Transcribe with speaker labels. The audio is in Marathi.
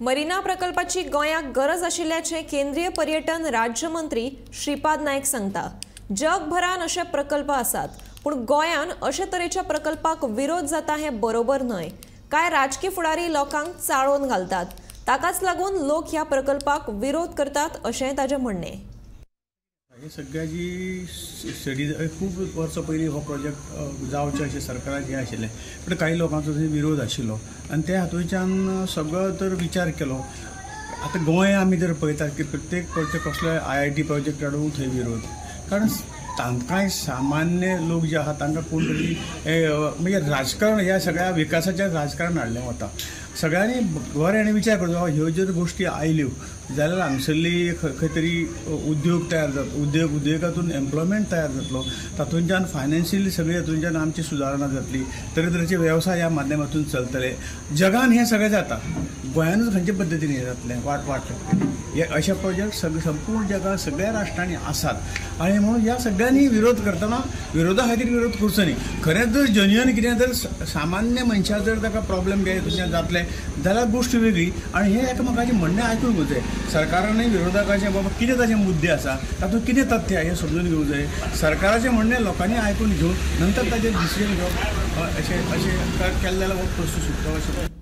Speaker 1: मरीना प्रकल्पाची गोंयाक गरज आशिल्ल्याचे केंद्रीय पर्यटन राज्यमंत्री श्रीपाद नाईक सांगता। जगभरान असे प्रकल्प आसात, पण गोंयान अशे तरेच्या प्रकल्पाक विरोध जाता हे बरोबर न्हय। काय राजकीय फुडारी लोकांक चाळोवन घालतात, ताकाच लागून लोक ह्या प्रकल्पाक विरोध करतात अशें ताजें म्हणणें।
Speaker 2: सगळ्या जी स्टडी खूप वर्सां पयलीं हो प्रोजेक्ट जावचे अशें सरकारान हें आशिल्लें, पण काही लोकांचो विरोध आशिल्लो आनी ते हातूंतल्यान सगळो तर विचार केलो। आतां गोंय आमी जर पळयतात की प्रत्येक कसलोय IIT प्रोजेक्ट हाडूंक थंय विरोध, कारण तांकांय सामान्य लोक जे आहात तांकां कोण तरी म्हणजे राजकारण ह्या सगळ्या विकासाच्या राजकारण हाडलें वता। सगळ्यांनी बऱ्याने विचार करचो, ह्यो जर गोष्टी आयल्यो जाल्यार हांगसरली खंय तरी उद्योग तयार जाता, उद्योगातून एम्प्लॉयमेंट तयार जातलो, तातूंतल्यान फायनान्शियली सगळे हातूंतल्यान आमची सुदारणा जातली, तरेतरेचे वेवसाय ह्या माध्यमातून चलतले। जगान हें सगळें जाता, गोंयानूच खंयचे पद्दतीन हें जातलें वाट शकतली। हे अशे प्रोजेक्ट संपूर्ण जगात सगळ्या राष्ट्रांनी आसात आनी म्हणून ह्या सगळ्यांनी विरोध करतना विरोधा खातीर विरोध करचो न्ही। खरेंच जर जेन्युइन कितें जर सामान्य मनशाक जर ताका प्रॉब्लेम बी तुमच्यान जातले जाल्यार गोष्ट वेगळी, आनी हें एकामेकाचें म्हणणें आयकूंक जाय। सरकारानूय विरोधकाचें बाबा कितें ताचे मुद्दे आसा, तातूंत कितें तथ्य हें समजून घेवंक जाय। सरकाराचें म्हणणें लोकांनी आयकून घेवन नंतर ताचेर डिसिजन घेवप अशें केलें जाल्यार हो प्रश्न सुटलो अशें